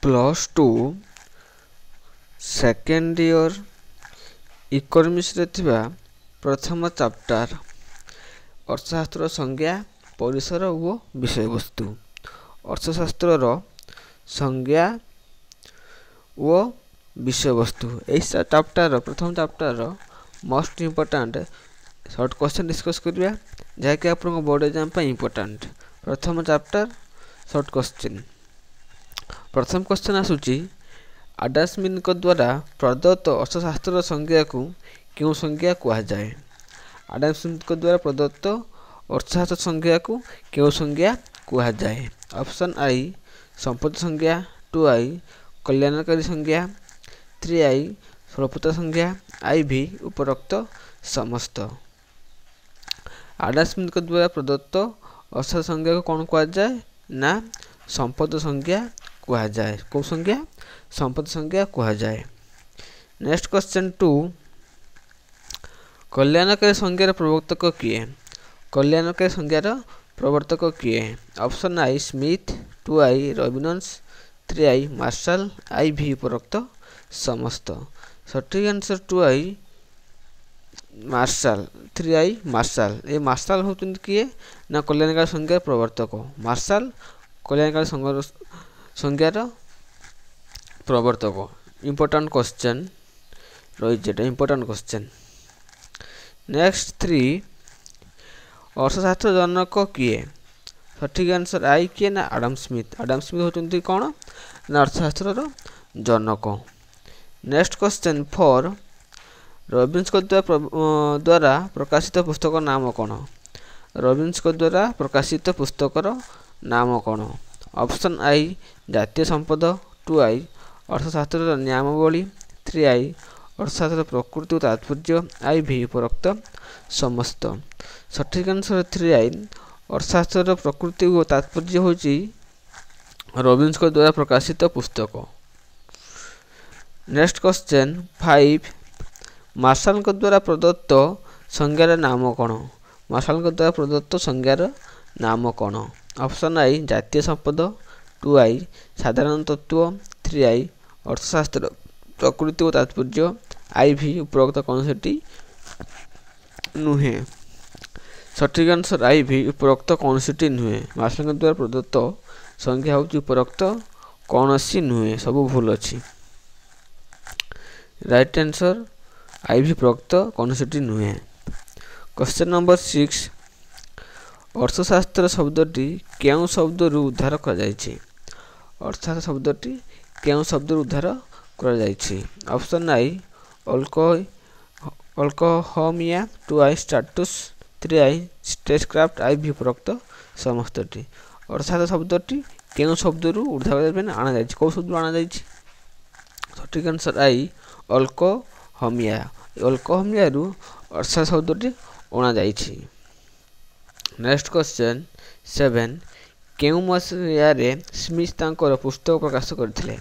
+2 second year economics रे थिबा प्रथम चैप्टर अर्थशास्त्र संज्ञा परिसर ओ विषय वस्तु अर्थशास्त्र रो संज्ञा ओ विषय वस्तु ए चैप्टर प्रथम chapter most important short question discuss करिया जहाँकि आप बोर्ड एग्जाम पे इंपोर्टेंट प्रथम चैप्टर शॉर्ट क्वेश्चन प्रथम क्वेश्चन आसुची एडम स्मिथ द्वारा प्रदत्त अर्थशास्त्र संज्ञा को क्यों संज्ञा कहा जाए। एडम स्मिथ द्वारा प्रदत्त अर्थशास्त्र संज्ञा को क्यों संज्ञा कहा जाए। ऑप्शन आई संपत्ति संज्ञा, 2i कल्याणकारी संज्ञा, 3i स्वल्पता संज्ञा, IV उपरोक्त समस्त। एडम स्मिथ द्वारा प्रदत्त अर्थशास्त्र संज्ञा को कौन कहा जाए ना संपत्ति संज्ञा कहा जाए। कौ संज्ञा संपत्ति संज्ञा कहा जाए। नेक्स्ट क्वेश्चन 2 कल्याणकारी संज्ञार प्रवर्तक किए। कल्याणकारी संज्ञार प्रवर्तक किए। Option I Smith, 2i Robbins, 3i Marshall, IV उपरोक्त समस्त। सठिक answer 2i Marshall, 3i Marshall. ये मार्शल होते किए ना कल्याणकारी संज्ञार प्रवर्तक। मार्शल कल्याणकारी संज्ञार प्रवर्तक। इंपोर्टेंट क्वेश्चन रही इंपोर्टेंट क्वेश्चन। नेक्स्ट 3 अर्थशास्त्र जनक किए। सठिक आंसर आई किए ना एडम स्मिथ। एडम स्मिथ होती कौन ना अर्थशास्त्र जनक। नेक्स्ट क्वेश्चन 4 रॉबिन्स द्वारा प्रकाशित पुस्तक नाम कौन। रॉबिन्स द्वारा प्रकाशित पुस्तकर नाम कौन। ऑप्शन आई जातीय संपद, 2i अर्थशास्त्र नियमावली, 3i अर्थशास्त्र प्रकृति और तात्पर्य, IV उपरोक्त समस्त। सठिक आंसर 3i अर्थशास्त्र प्रकृति और तात्पर्य होची रॉबिन्स द्वारा प्रकाशित पुस्तक। नेक्स्ट क्वेश्चन 5 मार्शल द्वारा प्रदत्त संज्ञार नाम कौन। मार्शल द्वारा प्रदत्त संज्ञार नाम कौन। ऑप्शन आई जातीय संपद, 2i साधारण तत्व, 3i अर्थशास्त्र प्रकृति और तात्पर्य, IV उपरोक्त कौनसी नुहे। सठिक आंसर IV उपरोक्त कौनसी नुहे। मार्शल द्वारा प्रदत्त संज्ञा होची उपरोक्त कौनसी नुहे। सब भूल अच्छी। राइट आंसर IV उपरोक्त कौनसी नुहे। क्वेश्चन नंबर 6 अर्थशास्त्र शब्दटी क्यों शब्द उद्धार कर अर्थशास्त्र शब्दटी क्यों शब्द उद्धार कर। ऑप्शन आई अल्कोहमिया, 2i status, 3i statecraft, IV उपरोक्त समस्तटी। अर्थशास्त्र शब्दटी क्यों शब्द उद्धार आना जाए। कौ शब्द आना जाए। सठिक आंसर आई अल्कोहमिया। अल्कोहमिया अर्थशास्त्र शब्दटी अणा जाए। नेक्स्ट क्वेश्चन 7 केउ मसीहारे स्मिथ तांकर पुस्तक प्रकाश करथिले।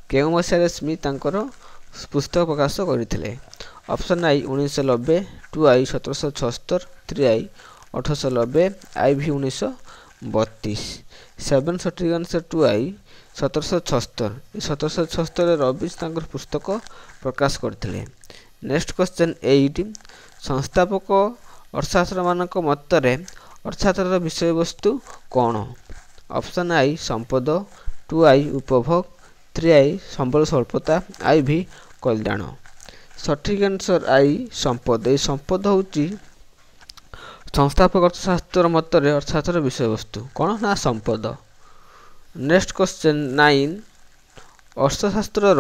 केउ मसीहारे स्मिथ तांकर पुस्तक प्रकाश करथिले। ऑप्शन आई 1990, 2i 1776, 3i 1890, IV 1932। 7 सठिक आंसर 2i 1776। 1776 रॉबिन्स तांकर पुस्तक प्रकाश करथिले। नेक्स्ट क्वेश्चन 8 संस्थापक अर्थशास्त्र मानक मतरे अर्थशास्त्र विषय वस्तु कौन। ऑप्शन आई संपद, 2i उपभोग, 3i संबल स्वल्पता, IV कल्याण। सठिक आंसर आई संपद। ये संपद होची संस्थापक अर्थशास्त्र मतरे अर्थशास्त्र विषय वस्तु कौन ना संपद। नेक्स्ट क्वेश्चन 9 अर्थशास्त्र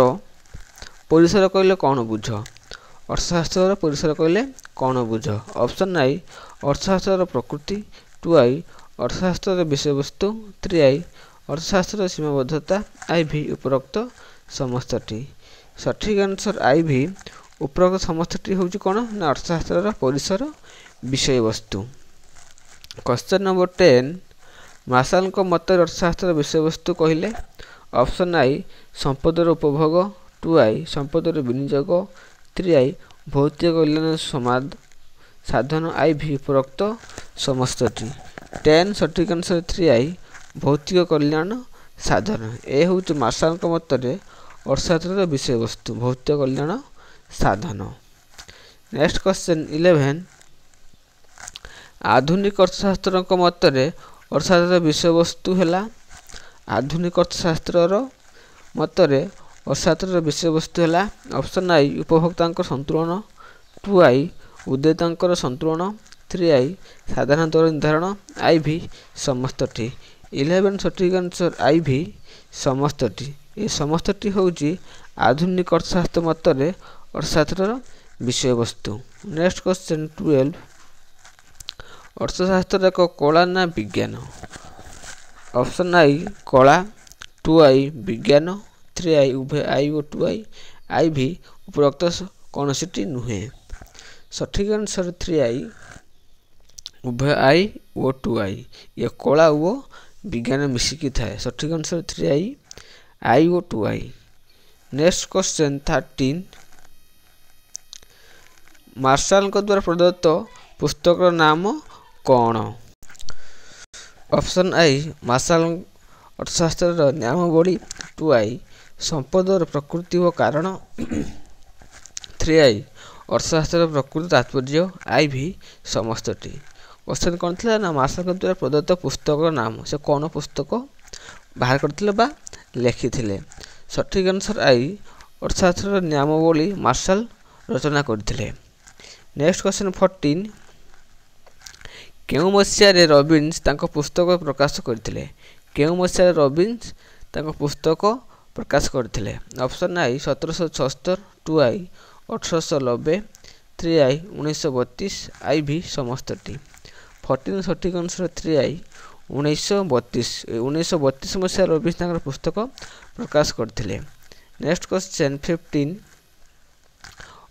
परिसर कहले कौन बुझ। अर्थशास्त्र परिसर कहले कौन बुझ। ऑप्शन आई अर्थशास्त्र प्रकृति, 2i अर्थशास्त्र विषय वस्तु, 3i अर्थशास्त्र सीमाबद्धता, IV उपरोक्त समस्तटी। सठिक आंसर IV उपरोक्त समस्तटी होची कौन ना अर्थशास्त्र परिसर विषय वस्तु। क्वेश्चन नंबर 10 मार्शल मत अर्थशास्त्र विषय वस्तु कहले। ऑप्शन आई संपदर उपभोग, 2i संपदर विनियोग, 3i भौतिक कल्याण समाज साधन, IV उपरोक्त समस्तटी। 10 सठिक आंसर 3i भौतिक कल्याण ସାଧନ। ଏ ହେଉଛି ମାର୍ଶାଲଙ୍କ ମତରେ ଅର୍ଥଶାସ୍ତ୍ରର ବିଷୟବସ୍ତୁ ଭୌତିକ କଲ୍ୟାଣ ସାଧନ। ନେକ୍ସଟ କ୍ୱେଶ୍ଚନ୍ 11 ଆଧୁନିକ ଅର୍ଥଶାସ୍ତ୍ରଙ୍କ ମତରେ ଅର୍ଥଶାସ୍ତ୍ରର ବିଷୟବସ୍ତୁ ହେଲା ଆଧୁନିକ ଅର୍ଥଶାସ୍ତ୍ରର ମତରେ ଅର୍ଥଶାସ୍ତ୍ରର ବିଷୟବସ୍ତୁ ହେଲା ଅପସନ୍ ଆଇ ଉପଭୋକ୍ତାଙ୍କ ସନ୍ତୁଳନ, 2i ଉଦ୍ୟୋକ୍ତାଙ୍କର ସନ୍ତୁଳନ, 3i ସାଧାରଣ ଦର ନିର୍ଦ୍ଧାରଣ, IV ସମସ୍ତଟି। 11 ସଠିକ୍ ଆନ୍ସର IV ସମସ୍ତଟି। ଏ ସମସ୍ତଟି ହେଉଛି ଆଧୁନିକ ଅର୍ଥଶାସ୍ତ୍ର ମତରେ ଅର୍ଥଶାସ୍ତ୍ରର ବିଷୟବସ୍ତୁ। ନେକ୍ସଟ କ୍ୱେଶ୍ଚନ୍ 12 ଅର୍ଥଶାସ୍ତ୍ର ଏକ କଳା ନା ବିଜ୍ଞାନ? ଅପସନ୍ ଆଇ କଳା, 2i ବିଜ୍ଞାନ, 3i ଉଭୟ I ଓ 2i, IV ଉପରୋକ୍ତ କୌଣସିଟି ନୁହେଁ। ସଠିକ୍ ଆନ୍ସର 3i ଉଭୟ I ଓ 2i। ଇଏ କଳା ଓ ବିଜ୍ଞାନ ମିଶିକି ଥାଏ। ସଠିକ୍ answer 3i I O 2i। Next question 13 ମାର୍ଶାଲଙ୍କ ଦ୍ୱାରା ପ୍ରଦତ୍ତ ପୁସ୍ତକର ନାମ କ'ଣ? ଅପସନ୍ ଆଇ ମାର୍ଶାଲ ଅର୍ଥଶାସ୍ତ୍ରର ନିୟମାବଳୀ, 2i ସମ୍ପଦର ପ୍ରକୃତି ଓ କାରଣ, 3i ଅର୍ଥଶାସ୍ତ୍ରର ପ୍ରକୃତି ତାତ୍ପର୍ଯ୍ୟ, IV ସମସ୍ତଟି। କ୍ୱେଶ୍ଚନ୍ କ'ଣ ଥିଲା ନା ମାର୍ଶାଲଙ୍କ ଦ୍ୱାରା ପ୍ରଦତ୍ତ ପୁସ୍ତକର ନାମ। ସେ କ'ଣ ପୁସ୍ତକ ବାହାର କରିଥିଲେ ବା ଲେଖିଥିଲେ? ସଠିକ୍ ଆନ୍ସର ଆଇ ଅର୍ଥଶାସ୍ତ୍ରର ନିୟମାବଳୀ ମାର୍ଶାଲ ରଚନା କରିଥିଲେ। ନେକ୍ସଟ କ୍ୱେଶ୍ଚନ୍ 14 କେଉଁ ମସିହାରେ ରବିନ୍ସ ତାଙ୍କ ପୁସ୍ତକ ପ୍ରକାଶ କରିଥିଲେ? କେଉଁ ମସିହାରେ ରବିନ୍ସ ତାଙ୍କ ପୁସ୍ତକ ପ୍ରକାଶ କରିଥିଲେ? Option I 1776, 2i 1890, 3i 1932, IV ସମସ୍ତଟି। 14 ସଠିକ୍ ଆନ୍ସର 3i 1932। 1932 ମସିହାରେ ରବିନ୍ସ ତାଙ୍କର ପୁସ୍ତକ ପ୍ରକାଶ କରିଥିଲେ। ନେକ୍ସଟ କ୍ୱେଶ୍ଚନ୍ 15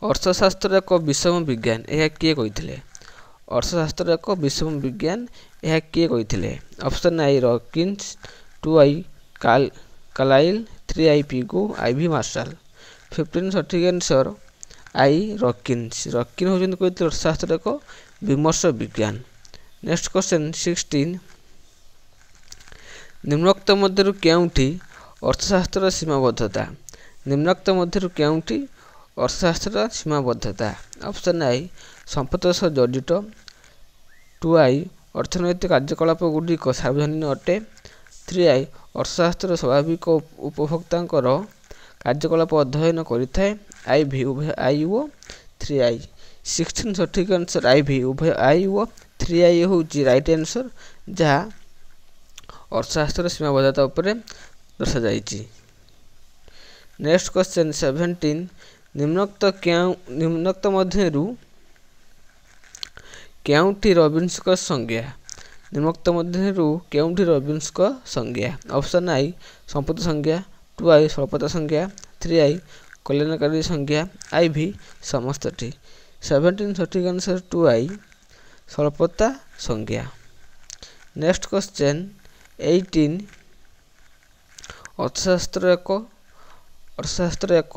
ଅର୍ଥଶାସ୍ତ୍ର ଏକ ବିଷମ ବିଜ୍ଞାନ ଏହା କିଏ କହିଥିଲେ? ଅର୍ଥଶାସ୍ତ୍ର ଏକ ବିଷମ ବିଜ୍ଞାନ ଏହା କିଏ କହିଥିଲେ? Option I Robbins, 2i Carlyle, 3i Pigou, IV Marshall. 15 ସଠିକ୍ ଆନ୍ସର ଆଇ ରକିନ୍ସ। ରକିନ୍ ହେଉଛନ୍ତି କହିଥିଲେ ଅର୍ଥଶାସ୍ତ୍ର ଏକ ବିମର୍ଷ ବିଜ୍ଞାନ। ନେକ୍ସଟ କ୍ୱେଶ୍ଚନ୍ 16 ନିମ୍ନୋକ୍ତ ମଧ୍ୟରୁ କେଉଁଠି ଅର୍ଥଶାସ୍ତ୍ରର ସୀମାବଦ୍ଧତା? ନିମ୍ନୋକ୍ତ ମଧ୍ୟରୁ କେଉଁଠି ଅର୍ଥଶାସ୍ତ୍ରର ସୀମାବଦ୍ଧତା? ଅପସନ୍ ଆଇ ସମ୍ପଦ ସହ ଜଡ଼ିତ, 2i ଅର୍ଥନୈତିକ କାର୍ଯ୍ୟକଳାପ ଗୁଡ଼ିକ ସାର୍ବଜନୀନ ଅଟେ, 3i ଅର୍ଥଶାସ୍ତ୍ର ସ୍ୱାଭାବିକ ଉପଭୋକ୍ତାଙ୍କର କାର୍ଯ୍ୟକଳାପ ଅଧ୍ୟୟନ କରିଥାଏ, IV ଉଭୟ I ଓ 3i। 16 ସଠିକ୍ ଆନ୍ସର IV ଉଭୟ I ଓ 3i ହେଉଛି ରାଇଟ୍ ଆନ୍ସର ଯାହା ଅର୍ଥଶାସ୍ତ୍ରର ସୀମାବଦ୍ଧତା ଉପରେ ଦର୍ଶାଯାଇଛି। ନେକ୍ସଟ କ୍ୱେଶ୍ଚନ୍ 17 ନିମ୍ନୋକ୍ତ ମଧ୍ୟରୁ କେଉଁଠି ରବିନ୍ସଙ୍କ ସଂଜ୍ଞା? ନିମ୍ନୋକ୍ତ ମଧ୍ୟରୁ କେଉଁଠି ରବିନ୍ସଙ୍କ ସଂଜ୍ଞା? ଅପସନ୍ ଆଇ ସମ୍ପତ୍ତି ସଂଜ୍ଞା, 2i ସ୍ୱଳ୍ପତା ସଂଜ୍ଞା, 3i କଲ୍ୟାଣକାରୀ ସଂଜ୍ଞା, IV ସମସ୍ତଟି। 17 ସଠିକ୍ ଆନ୍ସର 2i ସ୍ୱଳ୍ପତା ସଂଜ୍ଞା। ନେକ୍ସଟ କ୍ୱେଶ୍ଚନ୍ 18 ଅର୍ଥଶାସ୍ତ୍ର ଏକ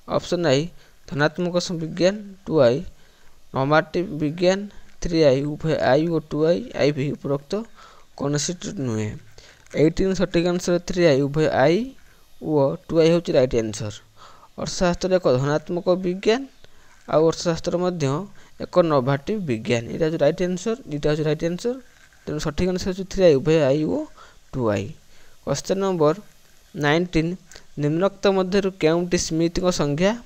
ଅପସନ୍ ଆଇ ଧନାତ୍ମକ ବିଜ୍ଞାନ, 2i ନର୍ମାଟିଭ ବିଜ୍ଞାନ, 3i ଉଭୟ I ଓ 2i, IV ଉପରୋକ୍ତ କୌଣସିଟି ନୁହେଁ। 18 ସଠିକ୍ ଆନ୍ସର 3i ଉଭୟ I ଓ 2i ହେଉଛି ରାଇଟ୍ ଆନ୍ସର। ଅର୍ଥଶାସ୍ତ୍ର ଏକ ଧନାତ୍ମକ ବିଜ୍ଞାନ ଆଉ ଅର୍ଥଶାସ୍ତ୍ର ମଧ୍ୟ ଏକ ନର୍ମାଟିଭ ବିଜ୍ଞାନ। ଏଇଟା ହେଉଛି ରାଇଟ୍ ଆନ୍ସର, ଏଇଟା ହେଉଛି ରାଇଟ୍ ଆନ୍ସର। ତେଣୁ ସଠିକ୍ ଆନ୍ସର ହେଉଛି 3i ଉଭୟ I O 2i। Question number 19 ନିମ୍ନୋକ୍ତ ମଧ୍ୟରୁ କେଉଁଟି ସ୍ମିଥଙ୍କ ସଂଜ୍ଞାର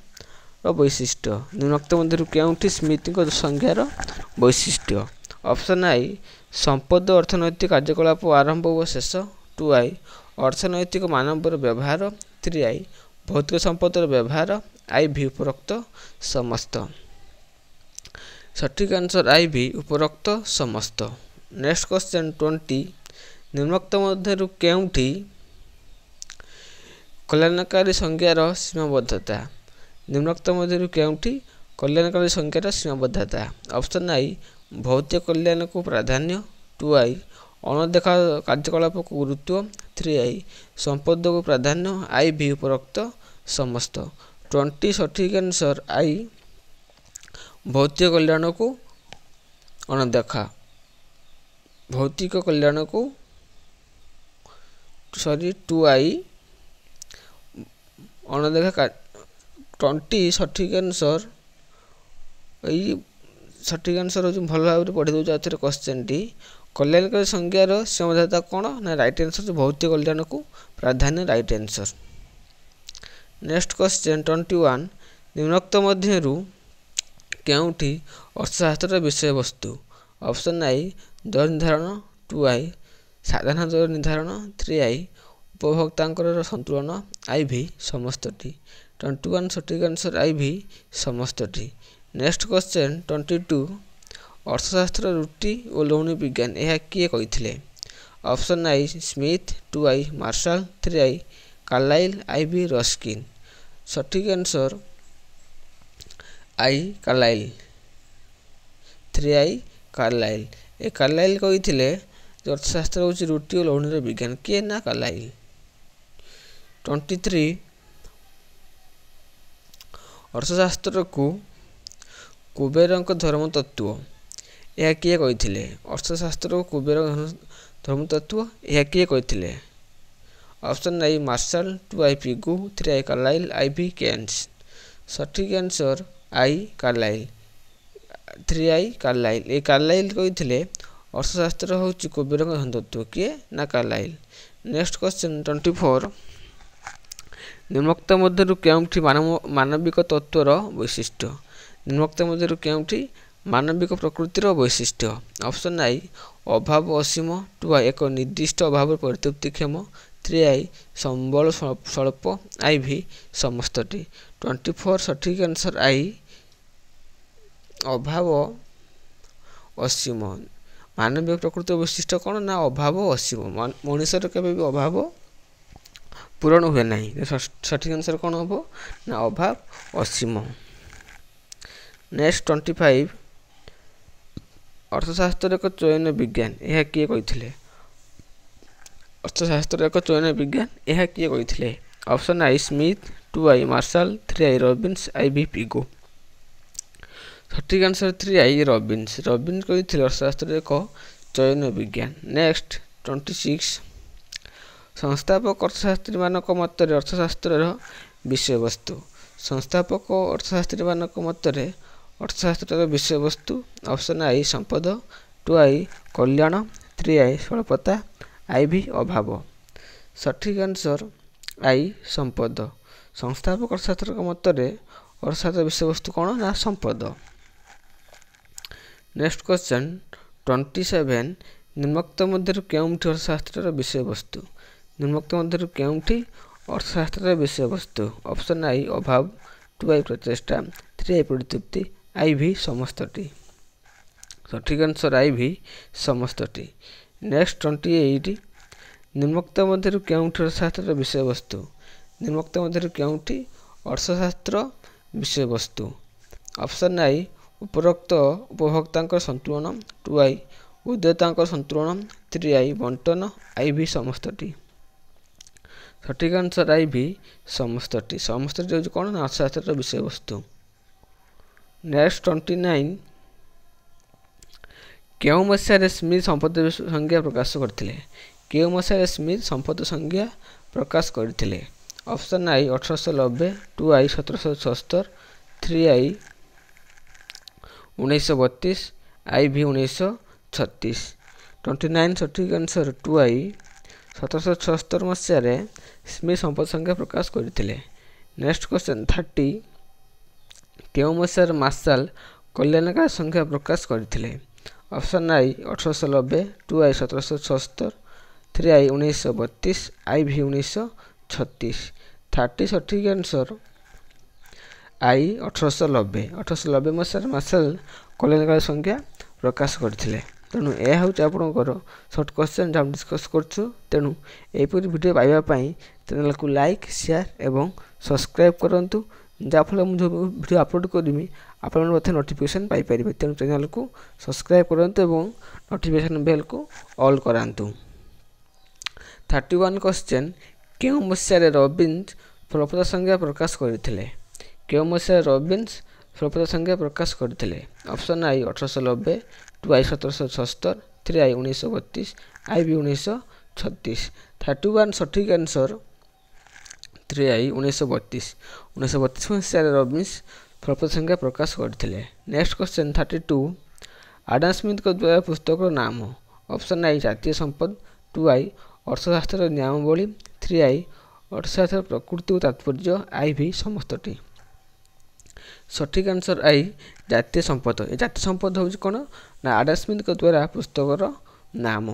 ବୈଶିଷ୍ଟ୍ୟ? ନିମ୍ନୋକ୍ତ ମଧ୍ୟରୁ କେଉଁଟି ସ୍ମିଥଙ୍କ ସଂଜ୍ଞାର ବୈଶିଷ୍ଟ୍ୟ? ଅପସନ୍ ଆଇ ସମ୍ପଦ ଅର୍ଥନୈତିକ କାର୍ଯ୍ୟକଳାପ ଆରମ୍ଭ ଓ ଶେଷ, 2i ଅର୍ଥନୈତିକ ମାନବର ବ୍ୟବହାର, 3i ଭୌତିକ ସମ୍ପଦର ବ୍ୟବହାର, IV ଉପରୋକ୍ତ ସମସ୍ତ। ସଠିକ୍ ଆନ୍ସର IV ଉପରୋକ୍ତ ସମସ୍ତ। ନେକ୍ସଟ କ୍ୱେଶ୍ଚନ୍ 20 ନିମ୍ନୋକ୍ତ ମଧ୍ୟରୁ କେଉଁଠି କଲ୍ୟାଣକାରୀ ସଂଜ୍ଞାର ସୀମାବଦ୍ଧତା? ନିମ୍ନୋକ୍ତ ମଧ୍ୟରୁ କେଉଁଠି କଲ୍ୟାଣକାରୀ ସଂଜ୍ଞାର ସୀମାବଦ୍ଧତା? ଅପସନ୍ ଆଇ ଭୌତିକ କଲ୍ୟାଣକୁ ପ୍ରାଧାନ୍ୟ, 2i ଅଣଦେଖା କାର୍ଯ୍ୟକଳାପକୁ ଗୁରୁତ୍ୱ, 3i ସମ୍ପଦକୁ ପ୍ରାଧାନ୍ୟ, IV ଉପରୋକ୍ତ ସମସ୍ତ। 20 ସଠିକ୍ ଆନ୍ସର I ଭୌତିକ କଲ୍ୟାଣକୁ ଅଣଦେଖା, ଭୌତିକ କଲ୍ୟାଣକୁ 2i अणदेखा 20 सठिक आंसर यही सठिक आंसर हो भल भाव पढ़ी दूँ आउ थे क्वेश्चन टी कल्याणकारी संज्ञार समझाता कौन ना राइट आंसर भौतिक कल्याण को प्राधान्य राइट आंसर। नेक्स्ट क्वेश्चन 21 निम्नोक्त मध्यरु केउठी अर्थशास्त्र विषय वस्तु ऑप्शन आई दर निर्धारण 2i साधारण दर निर्धारण 3i उपभोक्तांकर संतुलन IV समस्तटी 21 सठिक आंसर IV समस्तटी। नेक्स्ट क्वेश्चन 22 अर्थशास्त्र रुटि और लौणी विज्ञान यह किए कही option I Smith 2i Marshall 3i Carlyle IV Ruskin सठिक answer I Carlyle 3i Carlyle ए कार्लाइल कही अर्थशास्त्र हूँ रुटि और लौणी विज्ञान किए ना कार्लाइल। 23 अर्थशास्त्र को कुबेर धर्म तत्व यह किए कही अर्थशास्त्र को कुबेर धर्म तत्व यह किए कही option I Marshall 2i Pigou 3i Carlyle IV Keynes सठिक answer I Carlyle 3i Carlyle ए कार्लाइल कही अर्थशास्त्र हूँ कुबेर धर्म तत्व किए ना कार्लाइल। नेक्स्ट क्वेश्चन 24 निम्नोक्त मध्यरु केउठी मानविक तत्वर वैशिष्ट्य निम्नोक्त मध्यरु केउठी मानविक प्रकृतिर वैशिष्ट्य ऑप्शन आई अभाव असीम 2i एक निर्दिष्ट अभाव परितृप्तिक्षम 3i संबल स्वल्प IV समस्तटी 24 सठिक आंसर आई अभाव असीम मानविक प्रकृतिर वैशिष्ट्य कौन ना अभाव असीम मनुष्यर केवे भी अभाव पूरण हुए ना सठिक आंसर कौन हम ना अभाव असीम। नेक्स्ट 25 अर्थशास्त्र एक चयन विज्ञान यह किए कही अर्थशास्त्र एक चयन विज्ञान यह किए कही option I Smith 2i Marshall 3i Robbins IV Pigou सठिक आंसर 3i रॉबिन्स रॉबिन्स कही अर्थशास्त्र एक चयन विज्ञान। नेक्स्ट 26 संस्थापक अर्थशास्त्री मानक मतरे अर्थशास्त्र विषय वस्तु संस्थापक अर्थशास्त्री मानक मतरे अर्थशास्त्र विषय वस्तु ऑप्शन आई संपद 2i कल्याण 3i स्वल्पता IV अभाव सठिक आंसर आई संपद संस्थापक अर्थशास्त्र मतरे अर्थशास्त्र विषय वस्तु कौन ना संपद। नेक्स्ट क्वेश्चन 27 निम्नोक्त मध्यरु केउठी अर्थशास्त्र विषय वस्तु निम्नोक्त मध्यरु केउठी अर्थशास्त्र विषय वस्तु ऑप्शन आई अभाव 2i प्रचेष्टा 3i परितृप्ति IV समस्तटी सठिक आंसर IV समस्तटी। नेक्स्ट 28 निम्नोक्त मध्यरु केउठी अर्थशास्त्र विषय वस्तु निम्नोक्त मध्यरु केउठी अर्थशास्त्र विषय वस्तु ऑप्शन आई उपरोक्त उपभोक्तांकर संतुलन 2i उद्योक्तांकर संतुलन 3i बंटन IV समस्तटी सठिक आंसर IV समस्तटी समस्तटी हूँ कौन ना अर्थशास्त्र विषय वस्तु। नेक्स्ट 29 केउ मसीह स्मिथ संपत्ति संज्ञा प्रकाश करते केउ मसीह स्मिथ संपत्ति संज्ञा प्रकाश करते ऑप्शन आई 1890 2i 1776 3i 1932 IV 1936 29 सठिक आंसर 2i 1776 मसीह स्मिथ संपत्ति संज्ञा प्रकाश करते। नेक्स्ट क्वेश्चन 30 केउ मसीह मार्शल कल्याणकारी संख्या प्रकाश करते ऑप्शन आई 1890 2i 1776 3i 1932 IV 1936 30 सठिक आंसर आई 1890 मसीह मार्शल कल्याणकारी संख्या प्रकाश करते तेणु यह हूँ आपंकर सर्ट क्वेश्चन जहाँ डिस्कस करूँ तेणु यहपरी वीडियो पाइबापी चैनल को लाइक शेयर एवं सब्सक्राइब करूँ जहाँफल मुझे वीडियो अपलोड करी आप नोटिफिकेशन पाइपर तेणु चैनल को सब्सक्राइब करूँ और नोटिफिकेशन बेल को ऑल करातु। 31 क्वेश्चन केउ मसीह रॉबिन्स फलप्रद संज्ञा प्रकाश करते केउ मसीह रॉबिन्स फलप्रद संज्ञा प्रकाश करते ऑप्शन आई 1890 2i 1776 3i 1932 IV 36 31 ସଠିକ୍ ଆନ୍ସର 3i 1932 ମସିହାରେ ରବିନ୍ସ ସ୍ୱଳ୍ପ ସଂଖ୍ୟା ପ୍ରକାଶ କରିଥିଲେ। ନେକ୍ସଟ କ୍ୱେଶ୍ଚନ୍ 32 ଆଡାମ ସ୍ମିଥଙ୍କ ଦ୍ୱାରା ପୁସ୍ତକର ନାମ ଅପସନ୍ ଆଇ ଜାତୀୟ ସମ୍ପଦ 2i ଅର୍ଥଶାସ୍ତ୍ରର ନିୟମାବଳୀ 3i ଅର୍ଥଶାସ୍ତ୍ରର ପ୍ରକୃତି ଓ ତାତ୍ପର୍ଯ୍ୟ IV ସମସ୍ତଟି। ସଠିକ୍ ଆନ୍ସର ଆଇ ଜାତୀୟ ସମ୍ପଦ। ଏ ଜାତୀୟ ସମ୍ପଦ ହେଉଛି କ'ଣ ନା ଆଡାମ ସ୍ମିଥଙ୍କ ଦ୍ୱାରା ପୁସ୍ତକର ନାମ।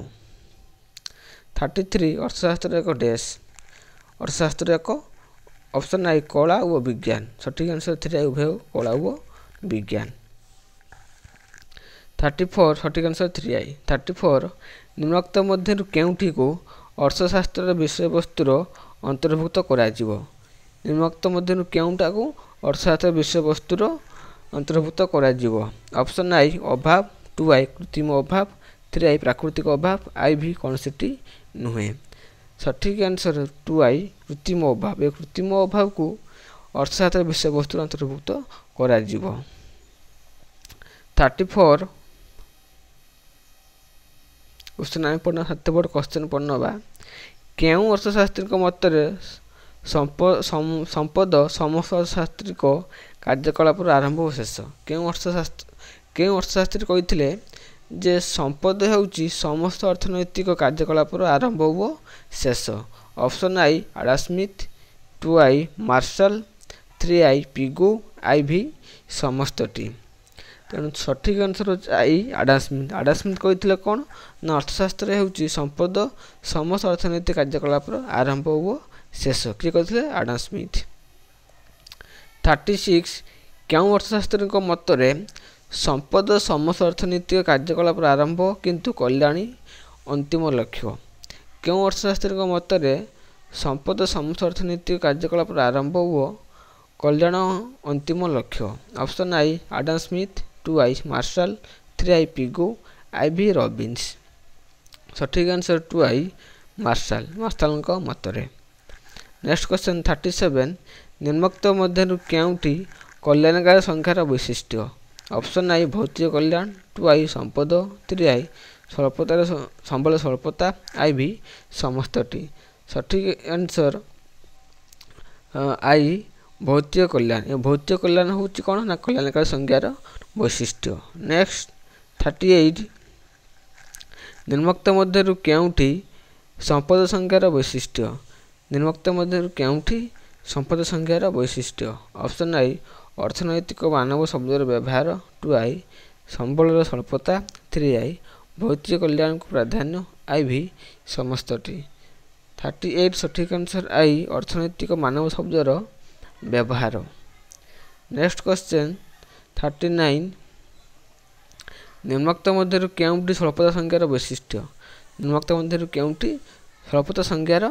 33 ଅର୍ଥଶାସ୍ତ୍ର ଏକ ଡ୍ୟାସ୍ ଅର୍ଥଶାସ୍ତ୍ର ଏକ ଅପସନ୍ ଆଇ କଳା ଓ ବିଜ୍ଞାନ। ସଠିକ୍ ଆନ୍ସର 3i ଉଭୟ କଳା ଓ ବିଜ୍ଞାନ। 34 ସଠିକ୍ ଆନ୍ସର 3i। 34 ନିମ୍ନୋକ୍ତ ମଧ୍ୟରୁ କେଉଁଟିକୁ ଅର୍ଥଶାସ୍ତ୍ରର ବିଷୟବସ୍ତୁର ଅନ୍ତର୍ଭୁକ୍ତ କରାଯିବ? ନିମ୍ନୋକ୍ତ ମଧ୍ୟରୁ କେଉଁଟାକୁ ଅର୍ଥଶାସ୍ତ୍ର ବିଷୟବସ୍ତୁର ଅନ୍ତର୍ଭୁକ୍ତ କରାଯିବ? ଅପସନ୍ ଆଇ ଅଭାବ 2i କୃତ୍ରିମ ଅଭାବ 3i ପ୍ରାକୃତିକ ଅଭାବ IV କୌଣସିଟି ନୁହେଁ। ସଠିକ୍ ଆନ୍ସର 2i କୃତ୍ରିମ ଅଭାବ। ଏ କୃତ୍ରିମ ଅଭାବକୁ ଅର୍ଥଶାସ୍ତ୍ର ବିଷୟବସ୍ତୁର ଅନ୍ତର୍ଭୁକ୍ତ କରାଯିବ। 34 କ୍ୱେଶ୍ଚନ୍ ଆମେ ପଢ଼ିବା 7 ବଡ଼ କ୍ୱେଶ୍ଚନ୍ ପଢ଼ିନେବା। କେଉଁ ଅର୍ଥଶାସ୍ତ୍ରୀଙ୍କ ମତରେ ସମ୍ପଦ ସମସ୍ତ ଅର୍ଥଶାସ୍ତ୍ରିକ କାର୍ଯ୍ୟକଳାପର ଆରମ୍ଭ ଓ ଶେଷ? କେଉଁ ଅର୍ଥଶାସ୍ତ୍ରୀ କହିଥିଲେ ଯେ ସମ୍ପଦ ହେଉଛି ସମସ୍ତ ଅର୍ଥନୈତିକ କାର୍ଯ୍ୟକଳାପର ଆରମ୍ଭ ଓ ଶେଷ? Option I Adam Smith 2i Marshall 3i Pigou IV ସମସ୍ତଟି। ତେଣୁ ସଠିକ୍ ଆନ୍ସର ହେଉଛି I Adam Smith. Adam Smith କହିଥିଲେ କ'ଣ ନା ଅର୍ଥଶାସ୍ତ୍ର ହେଉଛି ସମ୍ପଦ ସମସ୍ତ ଅର୍ଥନୈତିକ କାର୍ଯ୍ୟକଳାପର ଆରମ୍ଭ ଓ ଶେଷ। କିଏ କହିଥିଲେ? ଆଡାମ ସ୍ମିଥ୍। 36 କେଉଁ ଅର୍ଥଶାସ୍ତ୍ରୀଙ୍କ ମତରେ ସମ୍ପଦ ସମସ୍ତ ଅର୍ଥନୈତିକ କାର୍ଯ୍ୟକଳାପର ଆରମ୍ଭ କିନ୍ତୁ କଲ୍ୟାଣୀ ଅନ୍ତିମ ଲକ୍ଷ୍ୟ? କେଉଁ ଅର୍ଥଶାସ୍ତ୍ରୀଙ୍କ ମତରେ ସମ୍ପଦ ସମସ୍ତ ଅର୍ଥନୈତିକ କାର୍ଯ୍ୟକଳାପର ଆରମ୍ଭ ଓ କଲ୍ୟାଣ ଅନ୍ତିମ ଲକ୍ଷ୍ୟ? Option I Adam Smith 2i Marshall 3i Pigou IV Robbins. ସଠିକ୍ ଆନ୍ସର 2i ମାର୍ଶାଲଙ୍କ ମତରେ। ନେକ୍ସଟ କ୍ୱେଶ୍ଚନ୍ 37 ନିମ୍ନୋକ୍ତ ମଧ୍ୟରୁ କେଉଁଟି କଲ୍ୟାଣକାରୀ ସଂଖ୍ୟାର ବୈଶିଷ୍ଟ୍ୟ? ଅପସନ୍ ଆଇ ଭୌତିକ କଲ୍ୟାଣ 2i ସମ୍ପଦ 3i ସମ୍ବଳ ସ୍ୱଳ୍ପତା IV ସମସ୍ତଟି। ସଠିକ୍ ଆନ୍ସର ଆଇ ଭୌତିକ କଲ୍ୟାଣ। ଏ ଭୌତିକ କଲ୍ୟାଣ ହେଉଛି କ'ଣ ନା କଲ୍ୟାଣକାରୀ ସଂଖ୍ୟାର ବୈଶିଷ୍ଟ୍ୟ। ନେକ୍ସଟ 38 ନିମ୍ନୋକ୍ତ ମଧ୍ୟରୁ କେଉଁଟି ସମ୍ପଦ ସଂଖ୍ୟାର ବୈଶିଷ୍ଟ୍ୟ? ନିମ୍ନୋକ୍ତ ମଧ୍ୟରୁ କେଉଁଟି ସମ୍ପଦ ସଂଖ୍ୟାର ବୈଶିଷ୍ଟ୍ୟ? ଅପସନ୍ ଆଇ ଅର୍ଥନୈତିକ ମାନବ ଶବ୍ଦର ବ୍ୟବହାର 2i ସମ୍ବଳର ସ୍ୱଳ୍ପତା 3i ଭୌତିକ କଲ୍ୟାଣକୁ ପ୍ରାଧାନ୍ୟ IV ସମସ୍ତଟି। 38 ସଠିକ୍ ଆନ୍ସର ଆଇ ଅର୍ଥନୈତିକ ମାନବ ଶବ୍ଦର ବ୍ୟବହାର। ନେକ୍ସଟ କ୍ୱେଶ୍ଚନ୍ 39 ନିମ୍ନୋକ୍ତ ମଧ୍ୟରୁ କେଉଁଟି ସ୍ୱଳ୍ପତା ସଂଖ୍ୟାର ବୈଶିଷ୍ଟ୍ୟ? ନିମ୍ନୋକ୍ତ ମଧ୍ୟରୁ କେଉଁଟି ସ୍ୱଳ୍ପତା ସଂଖ୍ୟାର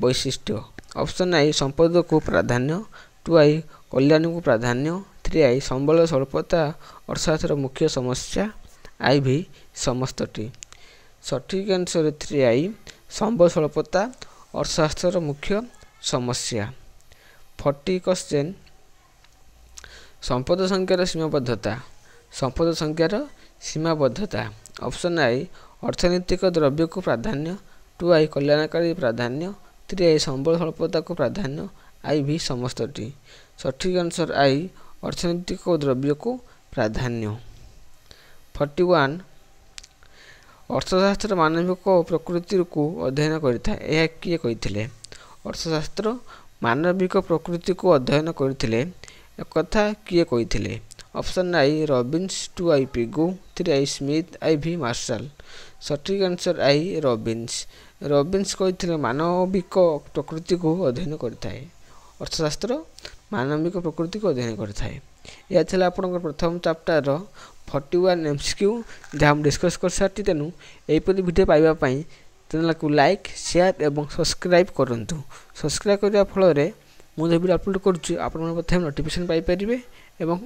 ବୈଶିଷ୍ଟ୍ୟ? ଅପସନ୍ ଆଇ ସମ୍ପଦକୁ ପ୍ରାଧାନ୍ୟ 2i କଲ୍ୟାଣକୁ ପ୍ରାଧାନ୍ୟ 3i ସମ୍ବଳ ସ୍ୱଳ୍ପତା ଅର୍ଥଶାସ୍ତ୍ରର ମୁଖ୍ୟ ସମସ୍ୟା IV ସମସ୍ତଟି। ସଠିକ୍ ଆନ୍ସର 3i ସମ୍ବଳ ସ୍ୱଳ୍ପତା ଅର୍ଥଶାସ୍ତ୍ରର ମୁଖ୍ୟ ସମସ୍ୟା। 40 କ୍ୱେଶ୍ଚନ୍ ସମ୍ପଦ ସଂଖ୍ୟାର ସୀମାବଦ୍ଧତା। ସମ୍ପଦ ସଂଖ୍ୟାର ସୀମାବଦ୍ଧତା। ଅପସନ୍ ଆଇ ଅର୍ଥନୈତିକ ଦ୍ରବ୍ୟକୁ ପ୍ରାଧାନ୍ୟ 2i କଲ୍ୟାଣକାରୀ ପ୍ରାଧାନ୍ୟ 3i ସମ୍ବଳ ସ୍ୱଳ୍ପତାକୁ ପ୍ରାଧାନ୍ୟ IV ସମସ୍ତଟି। ସଠିକ୍ ଆନ୍ସର ଆଇ ଅର୍ଥନୈତିକ ଦ୍ରବ୍ୟକୁ ପ୍ରାଧାନ୍ୟ। 41 ଅର୍ଥଶାସ୍ତ୍ର ମାନବିକ ପ୍ରକୃତିକୁ ଅଧ୍ୟୟନ କରିଥାଏ ଏହା କିଏ କହିଥିଲେ? ଅର୍ଥଶାସ୍ତ୍ର ମାନବିକ ପ୍ରକୃତିକୁ ଅଧ୍ୟୟନ କରିଥିଲେ ଏକଥା କିଏ କହିଥିଲେ? Option I Robbins 2i Pigou 3i Smith IV Marshall. ସଠିକ୍ ଆନ୍ସର ଆଇ ରବିନ୍ସ କହିଥିଲେ ମାନବିକ ପ୍ରକୃତିକୁ ଅଧ୍ୟୟନ କରିଥାଏ। ଅର୍ଥଶାସ୍ତ୍ର ମାନବିକ ପ୍ରକୃତିକୁ ଅଧ୍ୟୟନ କରିଥାଏ। ଏହା ଥିଲା ଆପଣଙ୍କର ପ୍ରଥମ ଚାପ୍ଟରର 41 MCQ ଯାହା ମୁଁ ଡିସ୍କସ୍ କରିସାରିଛି। ତେଣୁ ଏହିପରି ଭିଡ଼ିଓ ପାଇବା ପାଇଁ ଚ୍ୟାନେଲକୁ ଲାଇକ୍ ସେୟାର ଏବଂ ସବସ୍କ୍ରାଇବ୍ କରନ୍ତୁ। ସବସ୍କ୍ରାଇବ୍ କରିବା ଫଳରେ ମୁଁ ଯେଉଁ ଭିଡ଼ିଓ ଅପଲୋଡ଼ କରୁଛି ଆପଣମାନେ ପ୍ରଥମେ ନୋଟିଫିକେସନ୍ ପାଇପାରିବେ ଏବଂ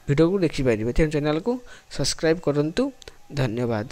ଭିଡ଼ିଓକୁ ଦେଖିପାରିବେ। ତେଣୁ ଚ୍ୟାନେଲକୁ ସବସ୍କ୍ରାଇବ୍ କରନ୍ତୁ। ଧନ୍ୟବାଦ।